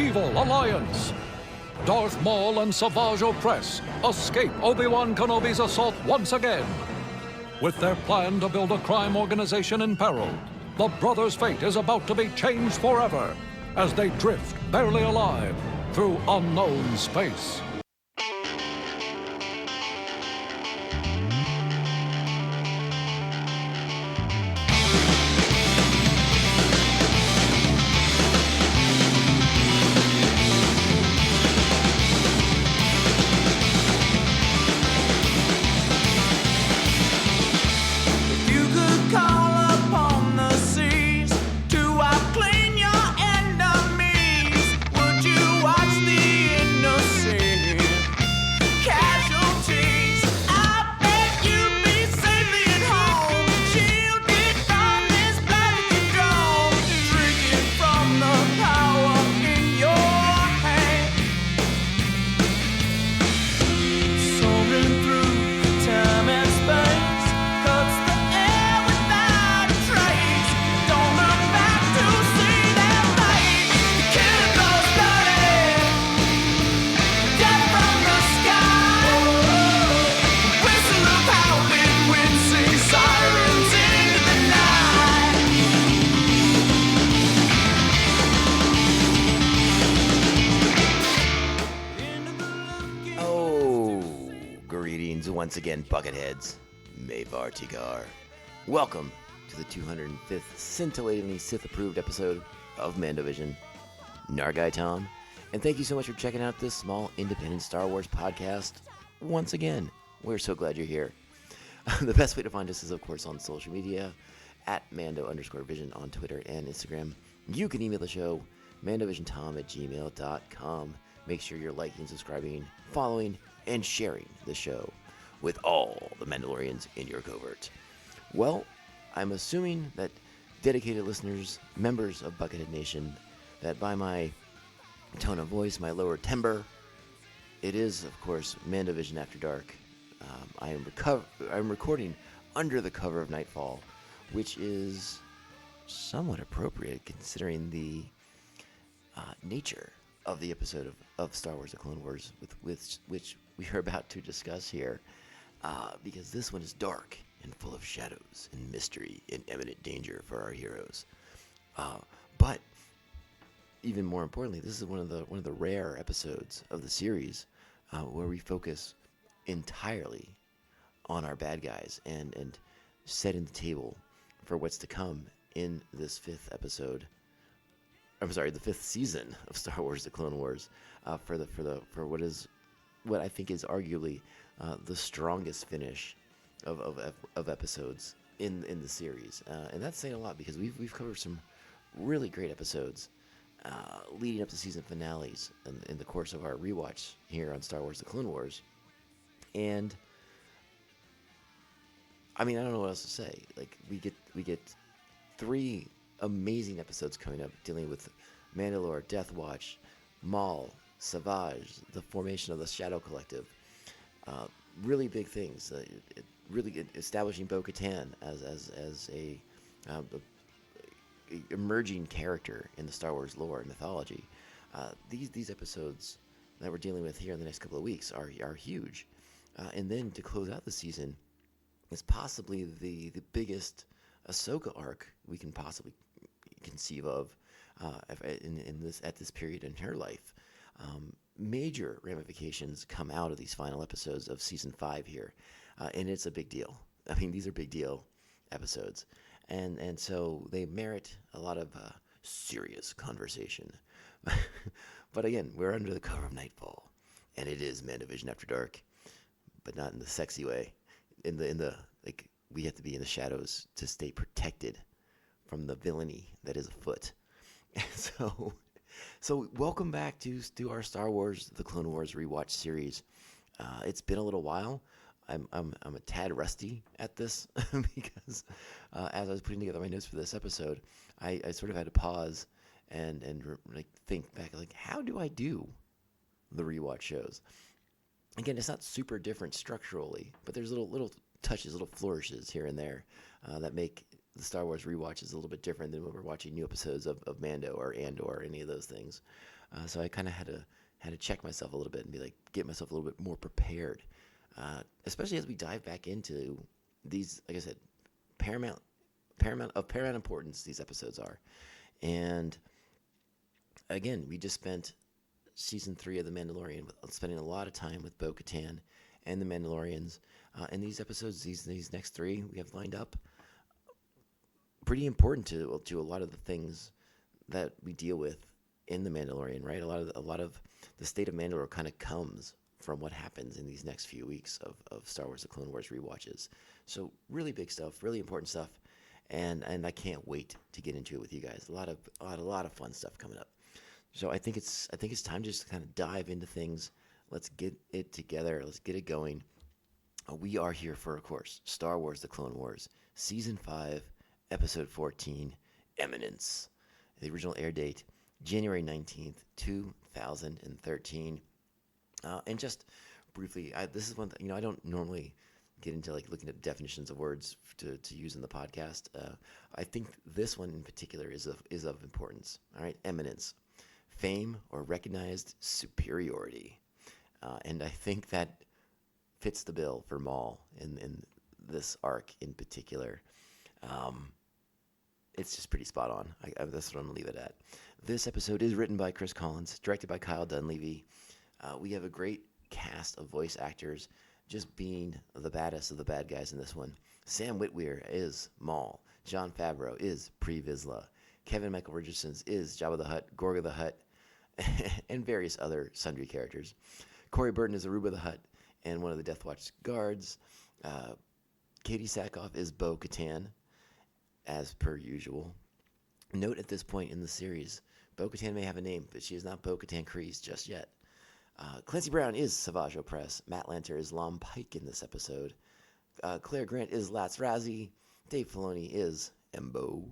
evil alliance. Darth Maul and Savage Opress escape Obi-Wan Kenobi's assault once again. With their plan to build a crime organization in peril, the brothers' fate is about to be changed forever as they drift, barely alive, through unknown space. Once again, Bucketheads, Mayvar Tigar. Welcome to the 205th scintillatingly Sith-approved episode of Mandovision. Nargai Tom, and thank you so much for checking out this small independent Star Wars podcast once again. We're so glad you're here. The best way to find us is, of course, on social media, at Mando_Vision on Twitter and Instagram. You can email the show, mandovisiontom@gmail.com. Make sure you're liking, subscribing, following, and sharing the show with all the Mandalorians in your covert. Well, I'm assuming that dedicated listeners, members of Buckethead Nation, that by my tone of voice, my lower timbre, it is, of course, Mandovision After Dark. I'm recording under the cover of Nightfall, which is somewhat appropriate considering the nature of the episode of Star Wars: The Clone Wars, which we are about to discuss here. Because this one is dark and full of shadows and mystery and imminent danger for our heroes. But even more importantly, this is one of the rare episodes of the series where we focus entirely on our bad guys and setting the table for what's to come in this fifth season of Star Wars: The Clone Wars, for what I think is arguably the strongest finish of episodes in the series, and that's saying a lot because we've covered some really great episodes leading up to season finales in the course of our rewatch here on Star Wars: The Clone Wars, and I mean I don't know what else to say. Like we get 3 amazing episodes coming up dealing with Mandalore, Death Watch, Maul, Savage, the formation of the Shadow Collective. Really big things. Really establishing Bo-Katan as a emerging character in the Star Wars lore and mythology. These episodes that we're dealing with here in the next couple of weeks are huge. And then to close out the season is possibly the biggest Ahsoka arc we can possibly conceive of at this period in her life. Major ramifications come out of these final episodes of season 5 here, and it's a big deal. I mean, these are big deal episodes, and so they merit a lot of serious conversation. But again, we're under the cover of Nightfall, and it is Mandovision After Dark, but not in the sexy way. In the like, we have to be in the shadows to stay protected from the villainy that is afoot. So welcome back to our Star Wars: The Clone Wars Rewatch series. It's been a little while. I'm a tad rusty at this because as I was putting together my notes for this episode, I sort of had to pause and like think back, like how do I do the rewatch shows? Again, it's not super different structurally, but there's little touches, little flourishes here and there that make the Star Wars rewatch is a little bit different than when we're watching new episodes of Mando or Andor or any of those things. So I kind of had to check myself a little bit and be like, get myself a little bit more prepared, especially as we dive back into these. Like I said, paramount importance. These episodes are, and again, we just spent season 3 of The Mandalorian spending a lot of time with Bo-Katan and the Mandalorians. And these episodes, these next 3 we have lined up, pretty important to a lot of the things that we deal with in the Mandalorian, right? A lot of the state of Mandalore kind of comes from what happens in these next few weeks of Star Wars: The Clone Wars Rewatches. So really big stuff, really important stuff, and I can't wait to get into it with you guys. A lot of fun stuff coming up. So I think it's time just to kind of dive into things. Let's get it together. Let's get it going. We are here for, of course, Star Wars: The Clone Wars, Season 5, Episode 14, Eminence. The original air date, January 19th, 2013. And just briefly, this is one thing, I don't normally get into like looking at definitions of words to use in the podcast. I think this one in particular is of importance. All right, eminence, fame or recognized superiority, and I think that fits the bill for Maul in this arc in particular. It's just pretty spot on. That's what I'm going to leave it at. This episode is written by Chris Collins, directed by Kyle Dunleavy. We have a great cast of voice actors just being the baddest of the bad guys in this one. Sam Witwer is Maul. Jon Favreau is Pre Vizsla. Kevin Michael Richardson is Jabba the Hutt, Gorga the Hutt, and various other sundry characters. Corey Burton is Aruba the Hutt and one of the Death Watch guards. Katie Sackhoff is Bo-Katan, as per usual. Note at this point in the series, Bo-Katan may have a name, but she is not Bo-Katan Kryze just yet. Clancy Brown is Savage Opress. Matt Lanter is Lom Pike in this episode. Claire Grant is Latz Razzie. Dave Filoni is Embo.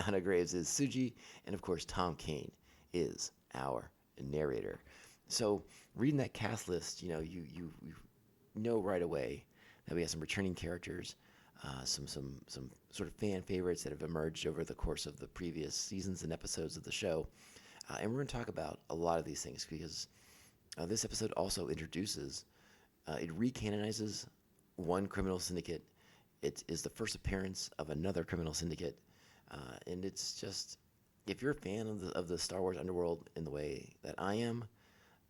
Anna Graves is Suji. And of course, Tom Kane is our narrator. So reading that cast list, you know right away that we have some returning characters, some sort of fan favorites that have emerged over the course of the previous seasons and episodes of the show. And we're going to talk about a lot of these things because this episode also introduces, it recanonizes one criminal syndicate. It is the first appearance of another criminal syndicate. And it's just, if you're a fan of the Star Wars underworld in the way that I am,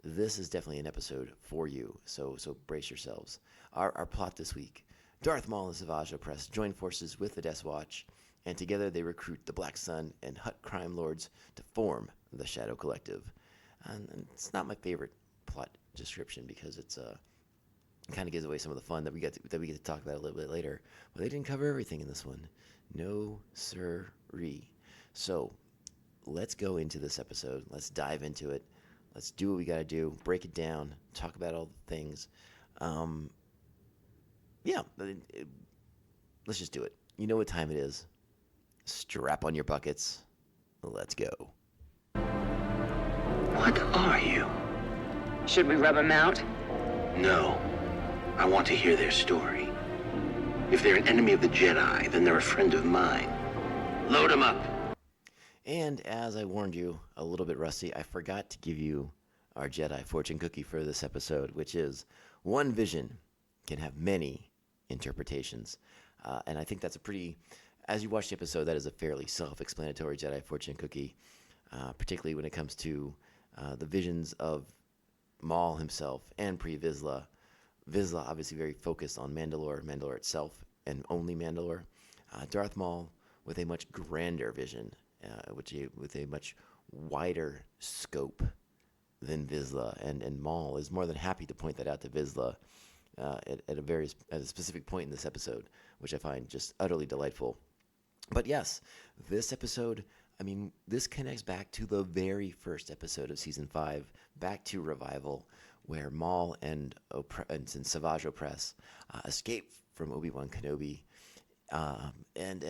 this is definitely an episode for you. So brace yourselves. Our plot this week: Darth Maul and Savage Opress join forces with the Death Watch, and together they recruit the Black Sun and Hutt crime lords to form the Shadow Collective. And it's not my favorite plot description because it kind of gives away some of the fun that we get to talk about a little bit later. But they didn't cover everything in this one. No sirree. So let's go into this episode. Let's dive into it. Let's do what we got to do. Break it down. Talk about all the things. Let's just do it. You know what time it is. Strap on your buckets. Let's go. What are you? Should we rub them out? No. I want to hear their story. If they're an enemy of the Jedi, then they're a friend of mine. Load them up. And as I warned you, a little bit rusty, I forgot to give you our Jedi fortune cookie for this episode, which is one vision can have many interpretations. And I think that's a pretty, as you watch the episode, that is a fairly self-explanatory Jedi fortune cookie, particularly when it comes to the visions of Maul himself and Pre Vizsla. Vizsla obviously very focused on Mandalore itself, and only Mandalore. Darth Maul with a much grander vision, with a much wider scope than Vizsla, and Maul is more than happy to point that out to Vizsla at a specific point in this episode, which I find just utterly delightful. But yes, this episode, I mean, this connects back to the very first episode of Season 5, back to Revival, where Maul and Savage Opress escape from Obi-Wan Kenobi. And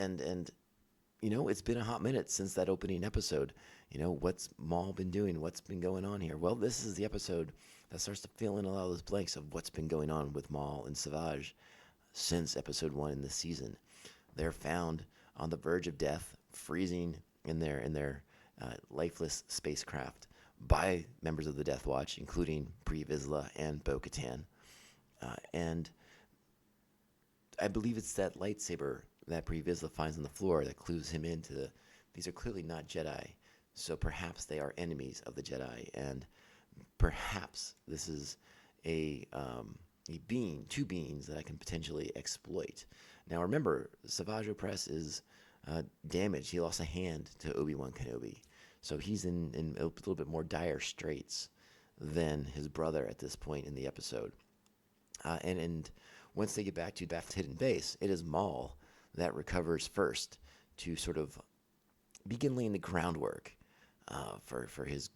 it's been a hot minute since that opening episode. What's Maul been doing? What's been going on here? Well, this is the episode that starts to fill in a lot of those blanks of what's been going on with Maul and Savage since episode 1 in this season. They're found on the verge of death, freezing in their lifeless spacecraft by members of the Death Watch, including Pre Vizsla and Bo-Katan. And I believe it's that lightsaber that Pre Vizsla finds on the floor that clues him into these are clearly not Jedi, so perhaps they are enemies of the Jedi, and perhaps this is a being, two beings that I can potentially exploit. Now remember, Savage Opress is damaged. He lost a hand to Obi-Wan Kenobi, so he's in a little bit more dire straits than his brother at this point in the episode. And once they get back to Beth's hidden base, it is Maul that recovers first to sort of begin laying the groundwork for his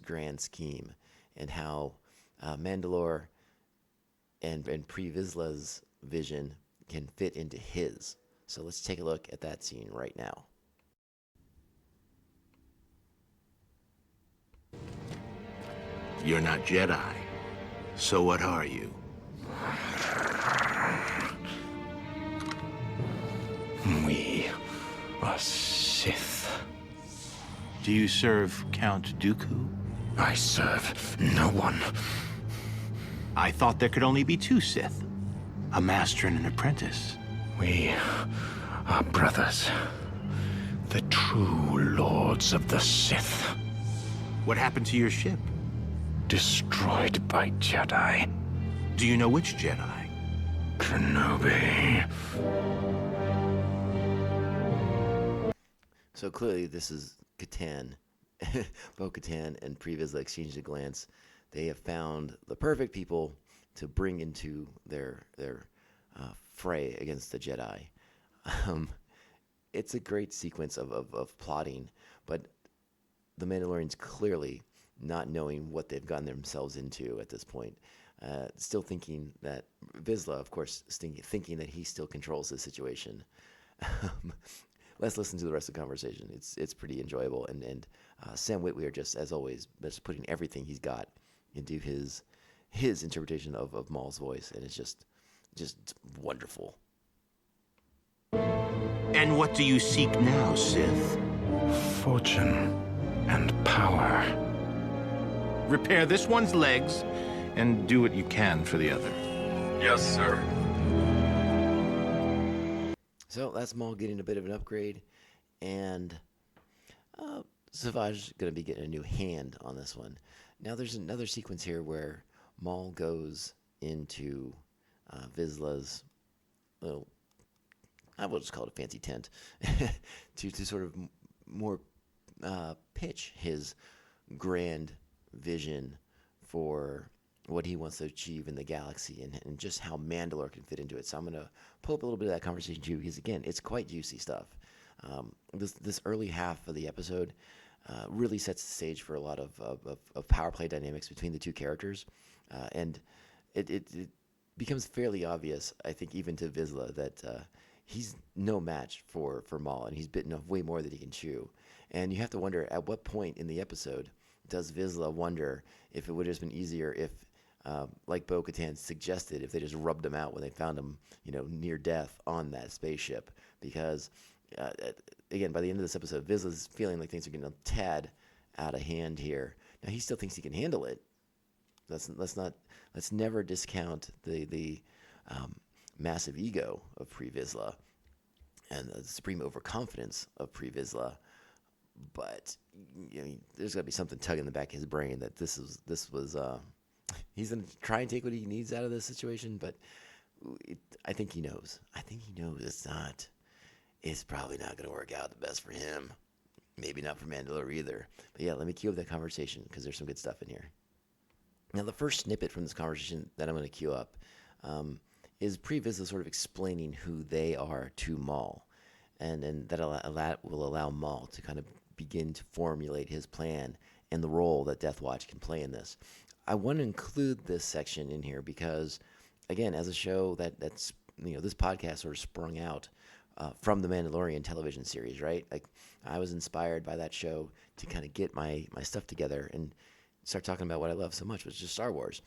grand scheme, and how Mandalore and Pre Vizsla's vision can fit into his. So let's take a look at that scene right now. You're not Jedi. So what are you? We are Sith. Do you serve Count Dooku? I serve no one. I thought there could only be two Sith. A master and an apprentice. We are brothers. The true lords of the Sith. What happened to your ship? Destroyed by Jedi. Do you know which Jedi? Kenobi. So clearly this is Katan, Bo-Katan and Pre Vizsla exchange a glance. They have found the perfect people to bring into their fray against the Jedi. It's a great sequence of plotting, but the Mandalorians clearly not knowing what they've gotten themselves into at this point. Still thinking that Vizsla, of course, thinking that he still controls the situation. Let's listen to the rest of the conversation. It's pretty enjoyable, and Sam Witwer just, as always, just putting everything he's got into his interpretation of Maul's voice, and it's just wonderful. And what do you seek now, Sith? Fortune and power. Repair this one's legs, and do what you can for the other. Yes, sir. So that's Maul getting a bit of an upgrade, and Savage is going to be getting a new hand on this one. Now there's another sequence here where Maul goes into Vizsla's, well, I will just call it a fancy tent, to sort of more pitch his grand vision for what he wants to achieve in the galaxy, and just how Mandalore can fit into it. So I'm going to pull up a little bit of that conversation too, because again, it's quite juicy stuff. This early half of the episode really sets the stage for a lot of power play dynamics between the two characters, and it becomes fairly obvious, I think, even to Vizsla, that he's no match for Maul, and he's bitten off way more than he can chew. And you have to wonder, at what point in the episode does Vizsla wonder if it would have just been easier if, like Bo-Katan suggested, if they just rubbed him out when they found him, near death on that spaceship? Because, again, by the end of this episode, Vizsla's feeling like things are getting a tad out of hand here. Now, he still thinks he can handle it. Let's never discount the massive ego of Pre Vizsla and the supreme overconfidence of Pre Vizsla. But there's got to be something tugging in the back of his brain that this was he's gonna try and take what he needs out of this situation. But I think he knows. I think he knows it's probably not going to work out the best for him. Maybe not for Mandalore either. But yeah, let me cue up that conversation, because there's some good stuff in here. Now, the first snippet from this conversation that I'm going to cue up is Pre Vizsla sort of explaining who they are to Maul, and that will allow Maul to kind of begin to formulate his plan and the role that Death Watch can play in this. I want to include this section in here because, again, as a show that's this podcast sort of sprung out from the Mandalorian television series, right? Like, I was inspired by that show to kind of get my stuff together and start talking about what I love so much, which is Star Wars.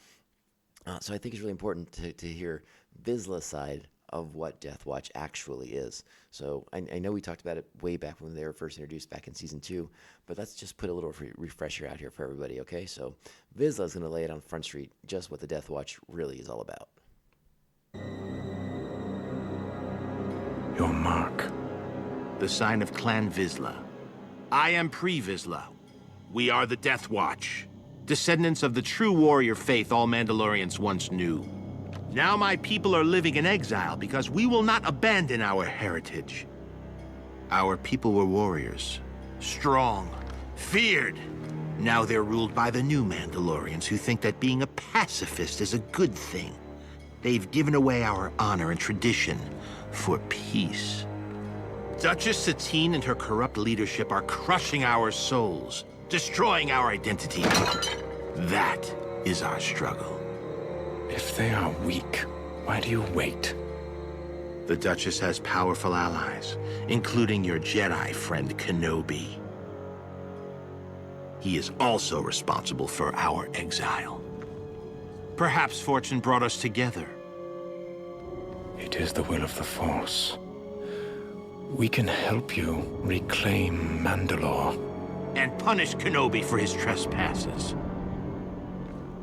So I think it's really important to hear Vizsla's side of what Death Watch actually is. So I know we talked about it way back when they were first introduced back in Season 2, but let's just put a little refresher out here for everybody, okay? So Vizsla's going to lay it on Front Street just what the Death Watch really is all about. Your mark. The sign of Clan Vizsla. I am Pre-Vizsla. We are the Death Watch, descendants of the true warrior faith all Mandalorians once knew. Now my people are living in exile because we will not abandon our heritage. Our people were warriors, strong, feared. Now they're ruled by the new Mandalorians who think that being a pacifist is a good thing. They've given away our honor and tradition for peace. Duchess Satine and her corrupt leadership are crushing our souls, destroying our identity. That is our struggle. If they are weak, why do you wait? The Duchess has powerful allies, including your Jedi friend Kenobi. He is also responsible for our exile. Perhaps fortune brought us together. It is the will of the Force. We can help you reclaim Mandalore. And punish Kenobi for his trespasses.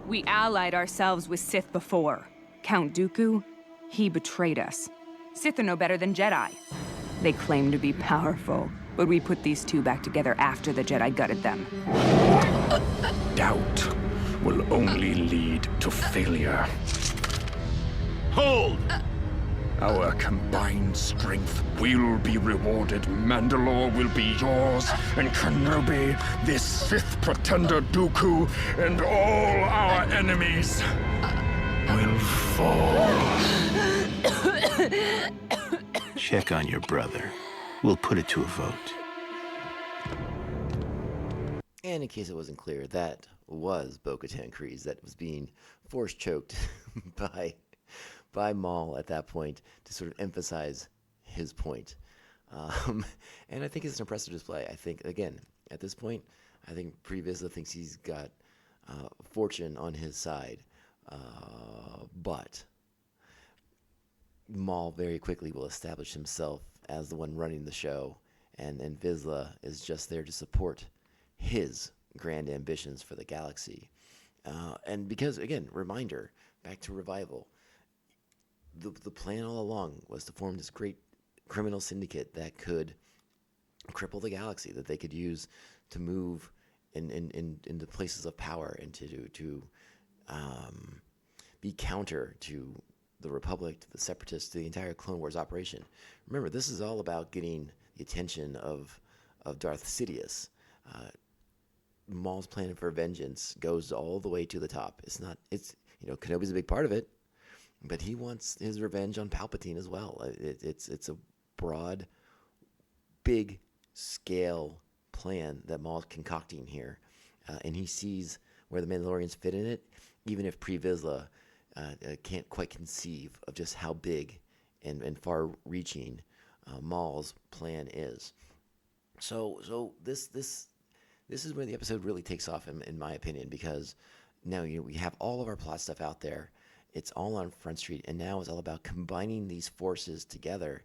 We allied ourselves with Sith before. Count Dooku, he betrayed us. Sith are no better than Jedi. They claim to be powerful, but we put these two back together after the Jedi gutted them. Doubt will only lead to failure. Hold! Our combined strength will be rewarded. Mandalore will be yours, and Kenobi, this Sith pretender Dooku, and all our enemies will fall. Check on your brother. We'll put it to a vote. And in case it wasn't clear, that was Bo-Katan Kryze that was being force choked by Maul at that point to sort of emphasize his point. And I think it's an impressive display. I think, again, at this point, I think Pre-Vizsla thinks he's got fortune on his side. But Maul very quickly will establish himself as the one running the show, and Vizsla is just there to support his grand ambitions for the galaxy. And because, again, reminder, back to Revival, the plan all along was to form this great criminal syndicate that could cripple the galaxy, that they could use to move into places of power and to be counter to the Republic, to the Separatists, to the entire Clone Wars operation. Remember, this is all about getting the attention of Darth Sidious. Maul's plan for vengeance goes all the way to the top. Kenobi's a big part of it, but he wants his revenge on Palpatine as well. It's a broad, big scale plan that Maul's concocting here, and he sees where the Mandalorians fit in it, even if Pre-Vizsla can't quite conceive of just how big and far-reaching Maul's plan is. So this is where the episode really takes off, in my opinion, because now we have all of our plot stuff out there. It's all on Front Street, and now it's all about combining these forces together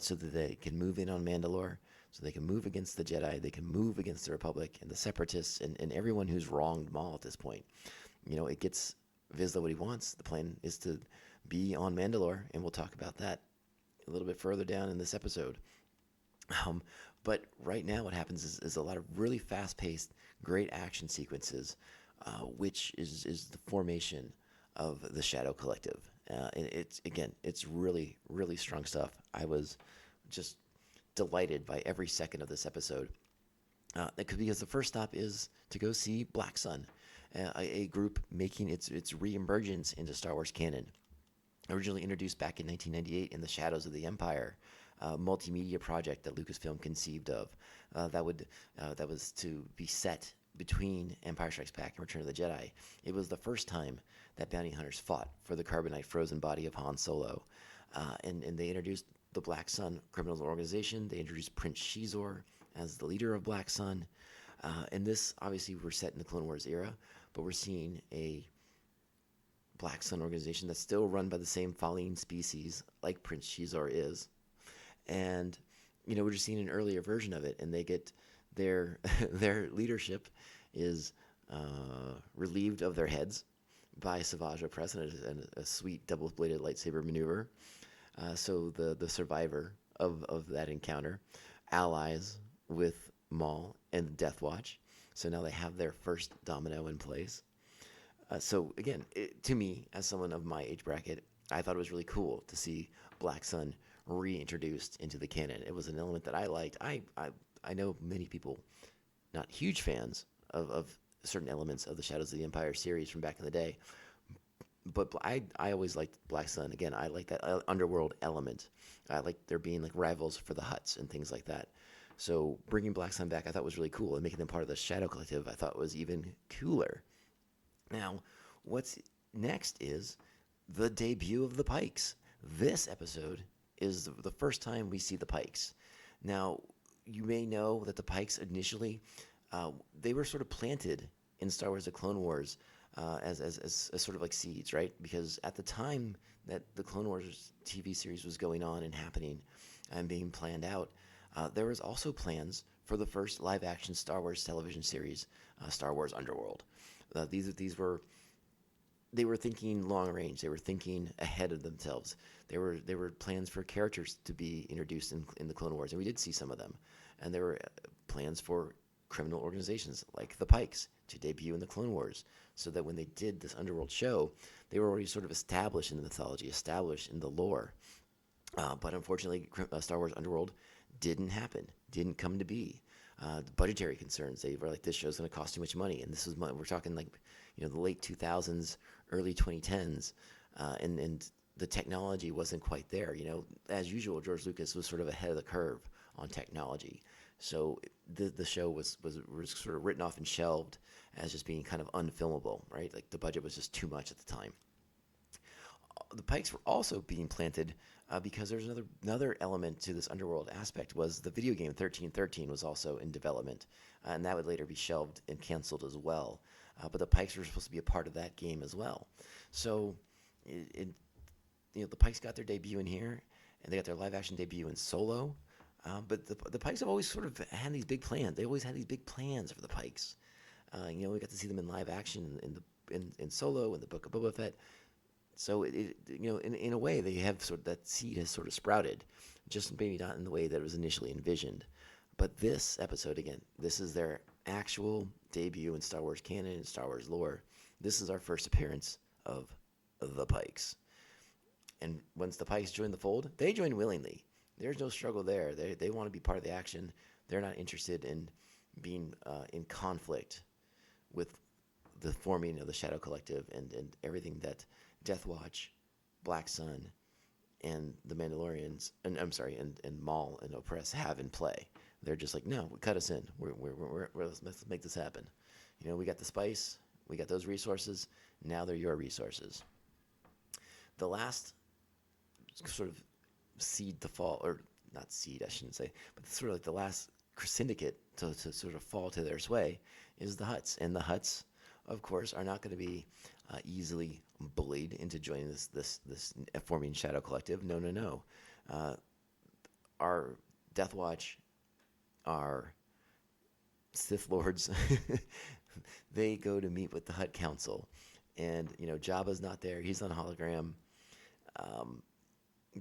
so that they can move in on Mandalore, so they can move against the Jedi, they can move against the Republic and the Separatists and everyone who's wronged Maul at this point. It gets Vizsla what he wants. The plan is to be on Mandalore, and we'll talk about that a little bit further down in this episode. But right now what happens is a lot of really fast-paced, great action sequences, which is the formation of the Shadow Collective. And it's really, really strong stuff. I was just delighted by every second of this episode. Because the first stop is to go see Black Sun, a group making its re-emergence into Star Wars canon. Originally introduced back in 1998 in the Shadows of the Empire, multimedia project that Lucasfilm conceived of, that was to be set between Empire Strikes Back and Return of the Jedi. It was the first time that bounty hunters fought for the carbonite frozen body of Han Solo, and they introduced the Black Sun criminal organization. They introduced Prince Shizor as the leader of Black Sun, and this obviously we're set in the Clone Wars era, but we're seeing a Black Sun organization that's still run by the same Falleen species, like Prince Shizor is. And, we're just seeing an earlier version of it, and they get their their leadership is relieved of their heads by Savage Opress and a sweet double-bladed lightsaber maneuver. So the survivor of that encounter allies with Maul and the Death Watch. So now they have their first domino in place. So again, to me, as someone of my age bracket, I thought it was really cool to see Black Sun reintroduced into the canon. It was an element that I liked. I know many people, not huge fans of certain elements of the Shadows of the Empire series from back in the day, but I always liked Black Sun. Again, I like that underworld element. I like there being like rivals for the Hutts and things like that. So bringing Black Sun back, I thought was really cool, and making them part of the Shadow Collective, I thought was even cooler. Now, what's next is the debut of the Pikes. This episode is the first time we see the Pikes. Now, you may know that the Pikes initially, they were sort of planted in Star Wars: The Clone Wars as sort of like seeds, right? Because at the time that the Clone Wars TV series was going on and happening and being planned out, there was also plans for the first live-action Star Wars television series, Star Wars Underworld. They were thinking long range. They were thinking ahead of themselves. There were plans for characters to be introduced in the Clone Wars, and we did see some of them. And there were plans for criminal organizations like the Pikes to debut in the Clone Wars, so that when they did this Underworld show, they were already sort of established in the mythology, established in the lore. But unfortunately, Star Wars Underworld didn't happen, didn't come to be. The budgetary concerns, they were like, this show's going to cost too much money. And this was, we're talking like, the late 2000s, early 2010s, and the technology wasn't quite there. As usual, George Lucas was sort of ahead of the curve on technology. So the show was sort of written off and shelved as just being kind of unfilmable, right? Like the budget was just too much at the time. The Pikes were also being planted because there's another element to this underworld aspect. Was the video game 1313 was also in development, and that would later be shelved and canceled as well. But the Pikes were supposed to be a part of that game as well. So the Pikes got their debut in here, and they got their live action debut in Solo. But the Pikes have always sort of had these big plans. They always had these big plans for the Pikes. We got to see them in live action in Solo, in the Book of Boba Fett. So in a way, they have sort of, that seed has sort of sprouted, just maybe not in the way that it was initially envisioned. But this episode, again, this is their actual debut in Star Wars canon and Star Wars lore. This is our first appearance of the Pikes. And once the Pikes join the fold, they join willingly. There's no struggle there. They want to be part of the action. They're not interested in being in conflict with the forming of the Shadow Collective and everything that Death Watch, Black Sun, and the Mandalorians, and Maul and Opress have in play. They're just like, no, cut us in. Let's make this happen. We got the spice, we got those resources. Now they're your resources. The last sort of seed to fall, or not seed, I shouldn't say, but sort of like the last syndicate to sort of fall to their sway is the Hutts. And the Hutts, of course, are not going to be easily bullied into joining this forming Shadow Collective. No. Our Death Watch, our Sith Lords, they go to meet with the Hutt Council, and Jabba's not there; he's on hologram.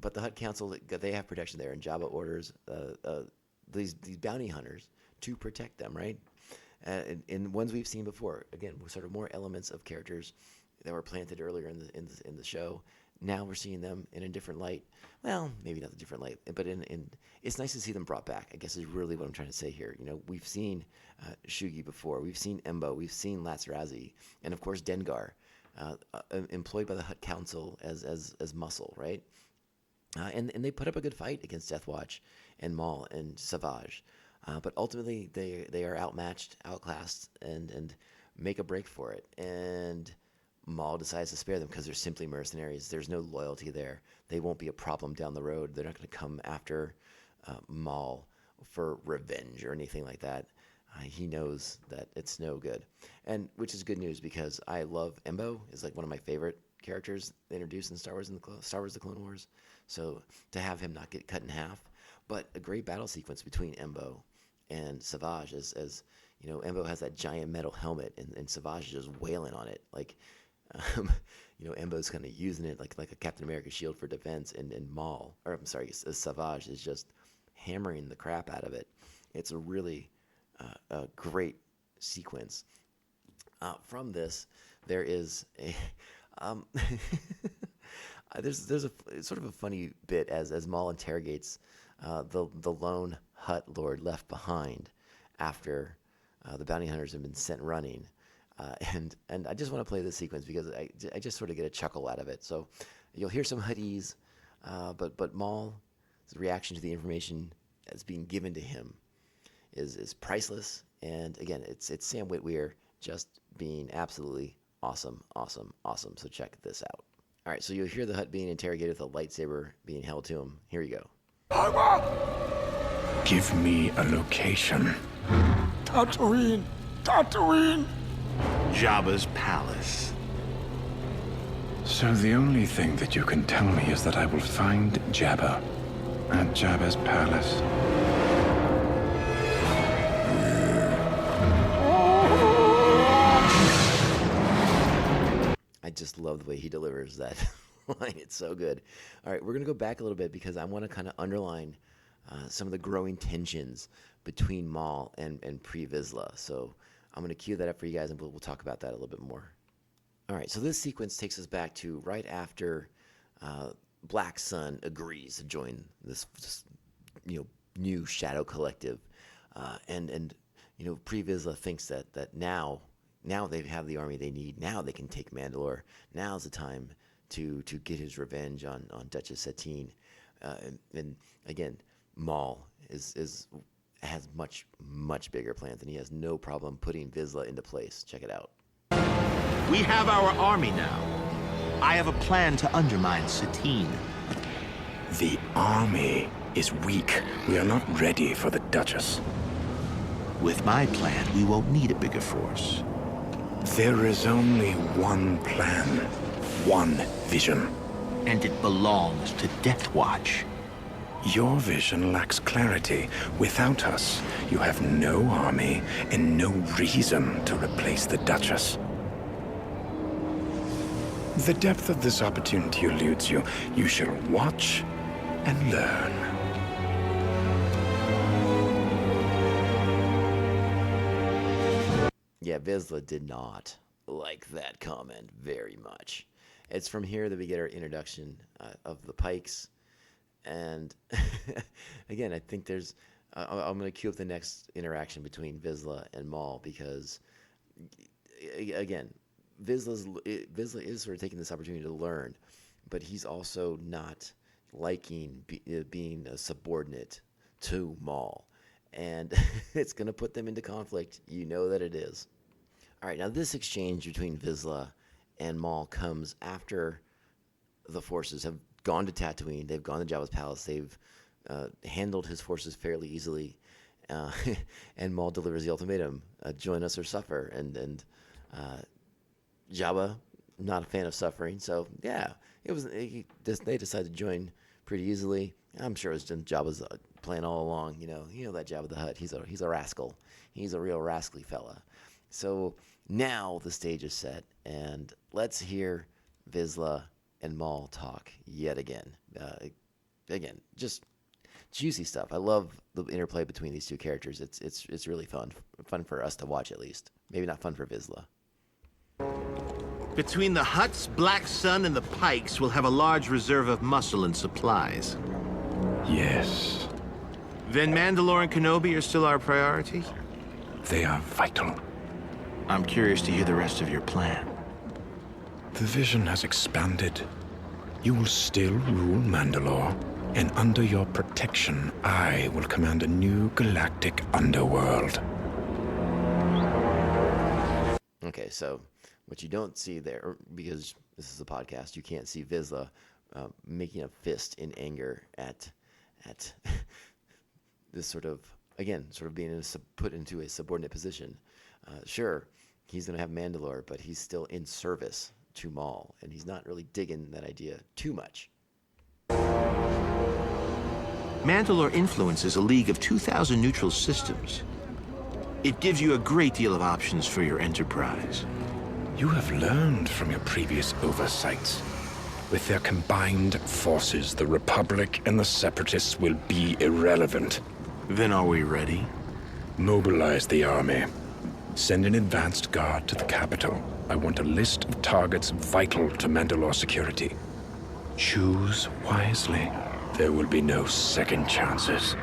But the Hutt Council, they have protection there, and Jabba orders these bounty hunters to protect them, right? And ones we've seen before. Again, with sort of more elements of characters that were planted earlier in the show. Now we're seeing them in a different light. Well, maybe not a different light, but it's nice to see them brought back, I guess is really what I'm trying to say here. We've seen Shugi before. We've seen Embo. We've seen Latarazi. And, of course, Dengar, employed by the Hutt Council as muscle, right? And they put up a good fight against Death Watch and Maul and Savage. But ultimately, they are outmatched, outclassed, and make a break for it. And Maul decides to spare them because they're simply mercenaries. There's no loyalty there. They won't be a problem down the road. They're not going to come after Maul for revenge or anything like that. He knows that it's no good, and which is good news because I love Embo. Is like one of my favorite characters introduced in Star Wars Star Wars: The Clone Wars. So to have him not get cut in half, but a great battle sequence between Embo and Savage, as you know, Embo has that giant metal helmet, and Savage is just wailing on it, like, you know, Embo's kind of using it like a Captain America shield for defense, and Maul, or I'm sorry, Savage is just hammering the crap out of it. It's a really a great sequence. From this, there is a there's a sort of a funny bit as Maul interrogates the lone Hutt Lord left behind after the bounty hunters have been sent running, and I just want to play this sequence because I just sort of get a chuckle out of it. So you'll hear some Huttese, but Maul's reaction to the information that's being given to him is priceless. And again, it's Sam Witwer just being absolutely awesome. So check this out. All right, so you'll hear the Hutt being interrogated with a lightsaber being held to him. Here you go. Give me a location. Tatooine! Jabba's palace. So the only thing that you can tell me is that I will find Jabba at Jabba's palace. I just love the way he delivers that line. It's so good. All right, we're going to go back a little bit because I want to kind of underline some of the growing tensions between Maul and Pre Vizsla. So I'm going to cue that up for you guys, and we'll talk about that a little bit more. All right, so this sequence takes us back to right after Black Sun agrees to join this new Shadow Collective, and you know, Pre Vizsla thinks that now they have the army they need. Now they can take Mandalore. Now's the time to get his revenge on Duchess Satine. And again, Maul has much bigger plans, and he has no problem putting Vizsla into place. Check it out. We have our army now. I have a plan to undermine Satine. The army is weak. We are not ready for the Duchess. With my plan, we won't need a bigger force. There is only one plan, one vision. And it belongs to Death Watch. Your vision lacks clarity. Without us, you have no army and no reason to replace the Duchess. The depth of this opportunity eludes you. You shall watch and learn. Yeah, Vizsla did not like that comment very much. It's from here that we get our introduction of the Pikes. And again, I think there's... I'm going to cue up the next interaction between Vizsla and Maul because, again, Vizsla is sort of taking this opportunity to learn, but he's also not liking being a subordinate to Maul. And it's going to put them into conflict. You know that it is. All right, now this exchange between Vizsla and Maul comes after the forces have gone to Tatooine. They've gone to Jabba's palace. They've handled his forces fairly easily. And Maul delivers the ultimatum, join us or suffer. And Jabba, not a fan of suffering. So, yeah, they decided to join pretty easily. I'm sure it was Jabba's plan all along. You know that Jabba the Hutt. He's a rascal. He's a real rascally fella. So now the stage is set, and let's hear Vizsla and Maul talk yet again. Again, just juicy stuff. I love the interplay between these two characters. It's really fun for us to watch, at least. Maybe not fun for Vizsla. Between the Hutts, Black Sun, and the Pikes, we'll have a large reserve of muscle and supplies. Yes, Then Mandalore and Kenobi are still our priority? they are vital. I'm curious to hear the rest of your plan. The vision has expanded. You will still rule Mandalore, and under your protection, I will command a new galactic underworld. Okay, so what you don't see there, because this is a podcast, you can't see Vizsla making a fist in anger at this sort of being put into a subordinate position. Sure, he's going to have Mandalore, but he's still in service to Maul, and he's not really digging that idea too much. Mandalore influences a league of 2,000 neutral systems. It gives you a great deal of options for your enterprise. You have learned from your previous oversights. With their combined forces, the Republic and the Separatists will be irrelevant. Then are we ready? Mobilize the army. Send an advanced guard to the capital. I want a list of targets vital to Mandalore security. Choose wisely. There will be no second chances.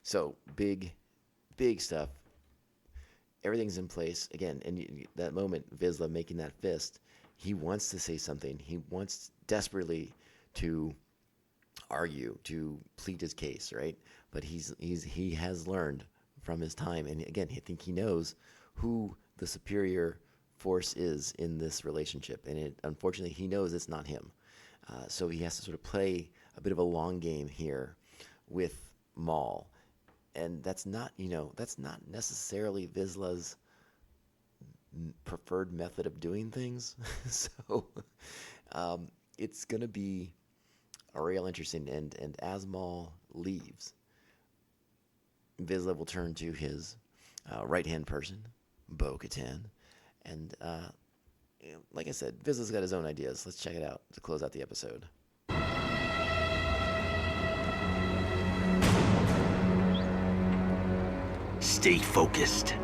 So, big stuff. Everything's in place. Again, and that moment, Vizsla making that fist, he wants to say something. He wants desperately to argue, to plead his case, right? But he has learned from his time, and again, I think he knows who the superior force is in this relationship, and unfortunately, he knows it's not him. So he has to sort of play a bit of a long game here with Maul. And that's not necessarily Vizsla's preferred method of doing things. So it's going to be a real interesting. And as Maul leaves, Vizsla will turn to his right-hand person, Bo-Katan. And like I said, Vizsla's got his own ideas. Let's check it out to close out the episode. Stay focused.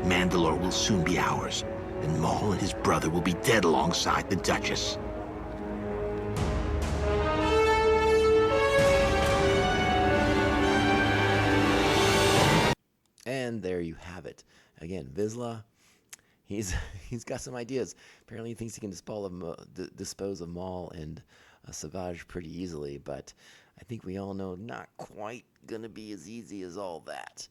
Mandalore will soon be ours, and Maul and his brother will be dead alongside the Duchess. And there you have it. Again, Vizsla, he's got some ideas. Apparently he thinks he can dispose of Maul and Savage pretty easily, but I think we all know not quite going to be as easy as all that.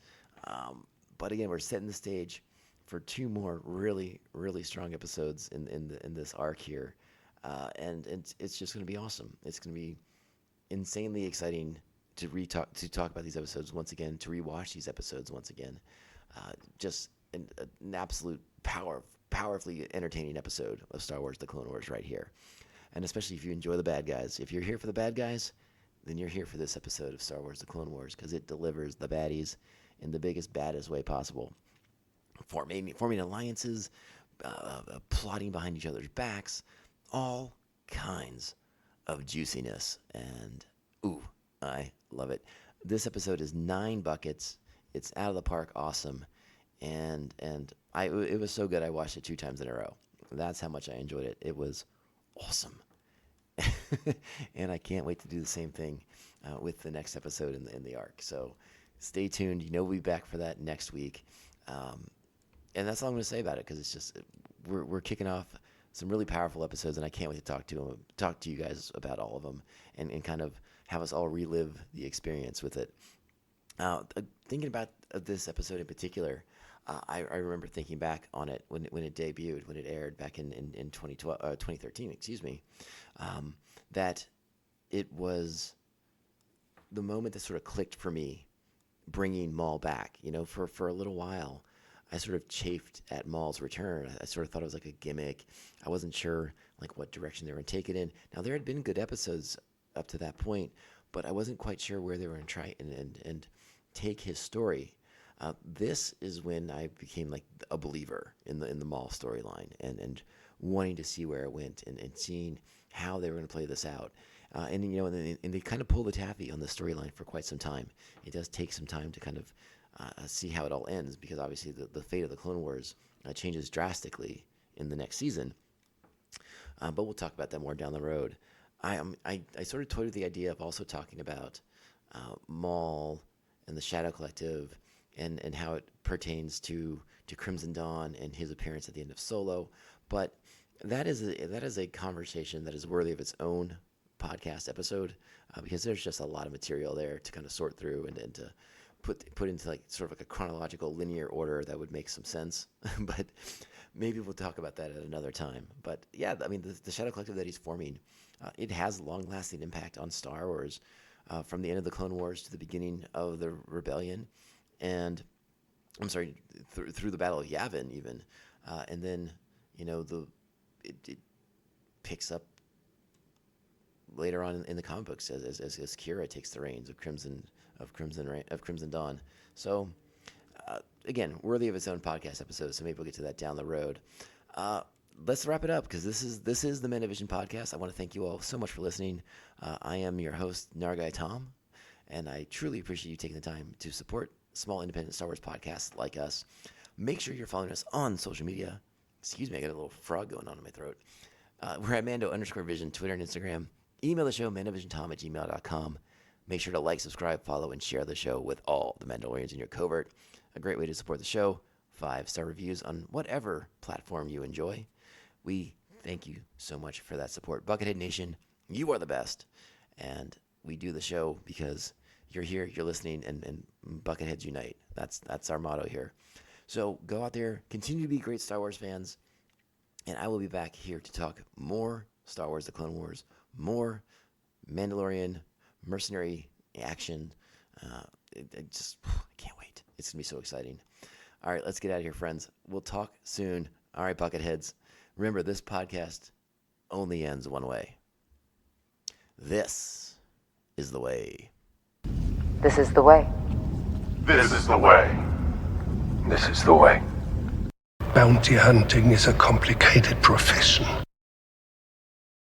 But again, we're setting the stage for two more really, really strong episodes in this arc here, and it's just going to be awesome. It's going to be insanely exciting to talk about these episodes once again, to rewatch these episodes once again. Just an absolute powerfully entertaining episode of Star Wars: The Clone Wars right here, and especially if you enjoy the bad guys. If you're here for the bad guys, then you're here for this episode of Star Wars: The Clone Wars, because it delivers the baddies in the biggest, baddest way possible. Forming alliances, plotting behind each other's backs, all kinds of juiciness. And, ooh, I love it. This episode is 9 buckets. It's out of the park awesome. And it was so good I watched it 2 times in a row. That's how much I enjoyed it. It was awesome. And I can't wait to do the same thing with the next episode in the arc. So stay tuned. We'll be back for that next week. And that's all I'm going to say about it, because it's just we're kicking off some really powerful episodes, and I can't wait to talk to you guys about all of them and kind of have us all relive the experience with it. Thinking about this episode in particular, I remember thinking back on it when it debuted, when it aired back in 2013, that it was the moment that sort of clicked for me, bringing Maul back. For a little while, I sort of chafed at Maul's return. I sort of thought it was like a gimmick. I wasn't sure like what direction they were going to take it in. Now, there had been good episodes up to that point, but I wasn't quite sure where they were going to try and take his story. This is when I became like a believer in the Maul storyline and wanting to see where it went and seeing how they were going to play this out. And they kind of pull the taffy on the storyline for quite some time. It does take some time to kind of see how it all ends, because obviously the fate of the Clone Wars changes drastically in the next season. But we'll talk about that more down the road. I sort of toyed with the idea of also talking about Maul and the Shadow Collective and how it pertains to Crimson Dawn and his appearance at the end of Solo. But that is a conversation that is worthy of its own podcast episode, because there's just a lot of material there to kind of sort through and to put into like sort of like a chronological linear order that would make some sense. But maybe we'll talk about that at another time. But yeah, I mean, the Shadow Collective that he's forming, it has long-lasting impact on Star Wars, from the end of the Clone Wars to the beginning of the Rebellion. And I'm sorry, through the Battle of Yavin even, and then it picks up later on in the comic books as Kira takes the reins of Crimson Dawn. So again, worthy of its own podcast episode. So maybe we'll get to that down the road. Let's wrap it up because this is the Mandovision podcast. I want to thank you all so much for listening. I am your host, Nargai Tom, and I truly appreciate you taking the time to support small independent Star Wars podcasts like us. Make sure you're following us on social media. Excuse me, I got a little frog going on in my throat. We're at Mando_Vision, Twitter and Instagram. Email the show, mandovisiontom@gmail.com. Make sure to like, subscribe, follow, and share the show with all the Mandalorians in your covert. A great way to support the show. 5-star reviews on whatever platform you enjoy. We thank you so much for that support. Buckethead Nation, you are the best. And we do the show because you're here, you're listening, and Bucketheads unite. That's our motto here. So go out there, continue to be great Star Wars fans, and I will be back here to talk more Star Wars, the Clone Wars, more Mandalorian mercenary action. I can't wait. It's going to be so exciting. All right, let's get out of here, friends. We'll talk soon. All right, Bucketheads. Remember, this podcast only ends one way. This is the way. This is the way. This is the way. This is the way. Bounty hunting is a complicated profession.